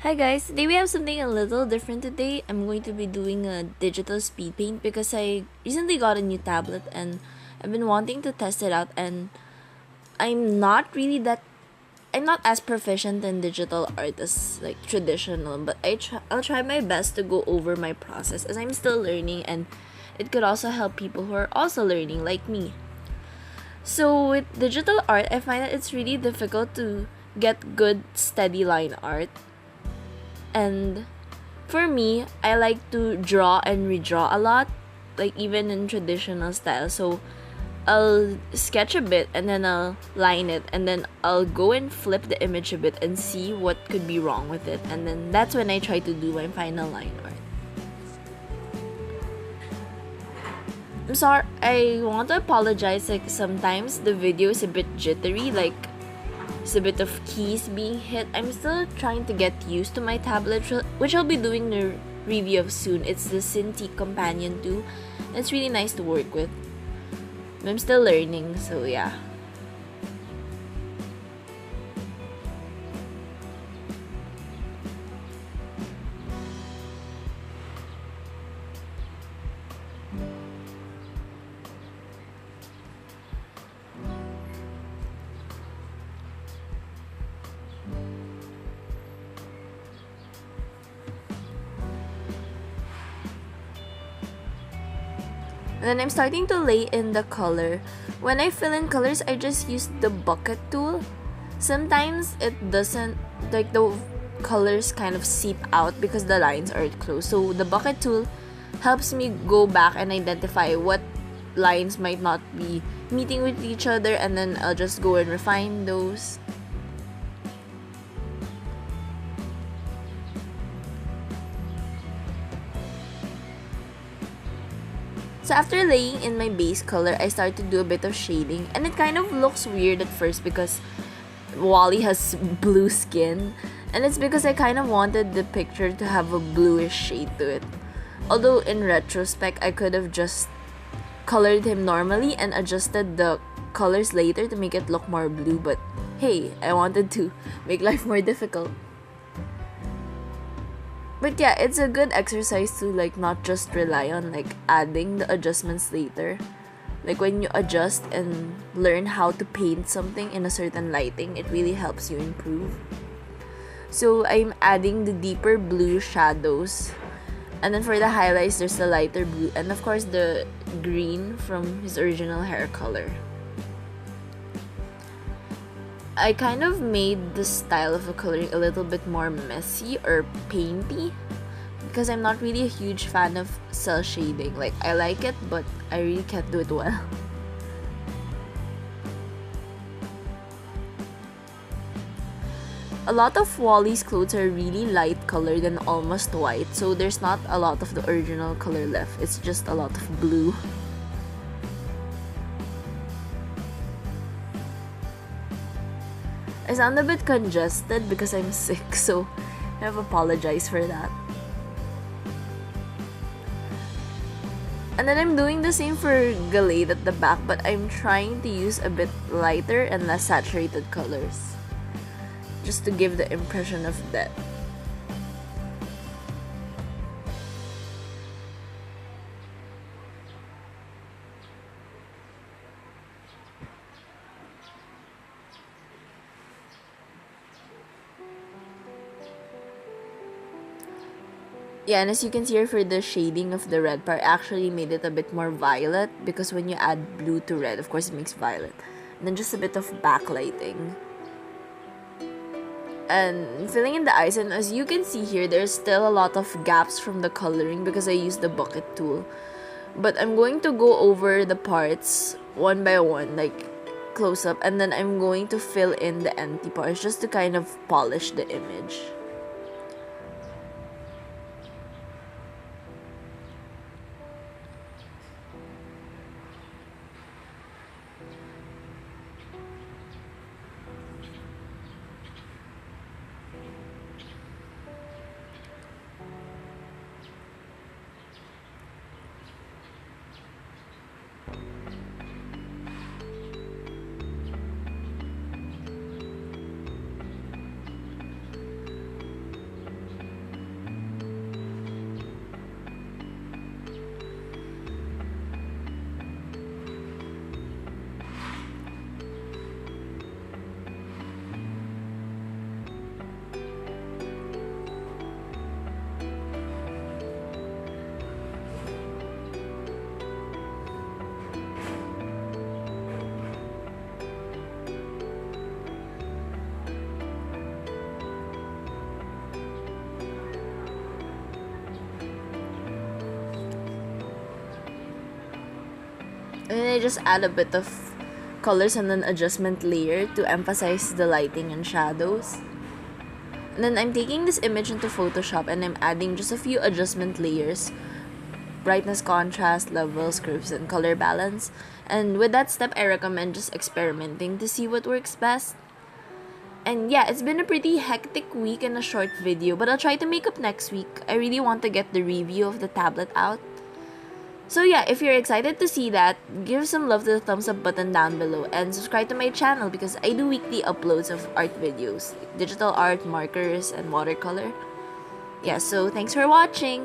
Hi guys, today we have something a little different today. I'm going to be doing a digital speed paint because I recently got a new tablet and I've been wanting to test it out, and I'm not really that I'm not as proficient in digital art as like traditional, but I'll try my best to go over my process as I'm still learning, and it could also help people who are also learning like me. So with digital art, I find that it's really difficult to get good steady line art. And for me, I like to draw and redraw a lot, like even in traditional style. So I'll sketch a bit and then I'll line it, and then I'll go and flip the image a bit and see what could be wrong with it. And then that's when I try to do my final line art. I'm sorry, I want to apologize, like sometimes the video is a bit jittery, like it's a bit of keys being hit. I'm still trying to get used to my tablet, which I'll be doing the review of soon. It's the Cintiq Companion 2. It's really nice to work with. I'm still learning, so yeah. And then I'm starting to lay in the color. When I fill in colors, I just use the bucket tool. Sometimes it doesn't, like the colors kind of seep out because the lines are close. So the bucket tool helps me go back and identify what lines might not be meeting with each other, and then I'll just go and refine those. So after laying in my base color, I start to do a bit of shading, and it kind of looks weird at first because Wally has blue skin, and it's because I kind of wanted the picture to have a bluish shade to it. Although in retrospect, I could have just colored him normally and adjusted the colors later to make it look more blue, but hey, I wanted to make life more difficult. But yeah, it's a good exercise to like not just rely on like adding the adjustments later. Like when you adjust and learn how to paint something in a certain lighting, it really helps you improve. So I'm adding the deeper blue shadows. And then for the highlights, there's the lighter blue, and of course the green from his original hair color. I kind of made the style of the coloring a little bit more messy or painty because I'm not really a huge fan of cell shading. Like, I like it, but I really can't do it well. A lot of Wally's clothes are really light colored and almost white, so there's not a lot of the original color left. It's just a lot of blue. I sound a bit congested because I'm sick, so I have apologized for that. And then I'm doing the same for Galade at the back, but I'm trying to use a bit lighter and less saturated colors, just to give the impression of depth. Yeah, and as you can see here, for the shading of the red part, I actually made it a bit more violet because when you add blue to red, of course it makes violet. And then just a bit of backlighting. And filling in the eyes, and as you can see here, there's still a lot of gaps from the coloring because I used the bucket tool. But I'm going to go over the parts one by one, like close up, and then I'm going to fill in the empty parts just to kind of polish the image. And then I just add a bit of colors and an adjustment layer to emphasize the lighting and shadows. And then I'm taking this image into Photoshop and I'm adding just a few adjustment layers: brightness, contrast, levels, curves, and color balance. And with that step, I recommend just experimenting to see what works best. And yeah, it's been a pretty hectic week and a short video, but I'll try to make up next week. I really want to get the review of the tablet out. So yeah, if you're excited to see that, give some love to the thumbs up button down below and subscribe to my channel because I do weekly uploads of art videos, digital art, markers, and watercolor. Yeah, so thanks for watching!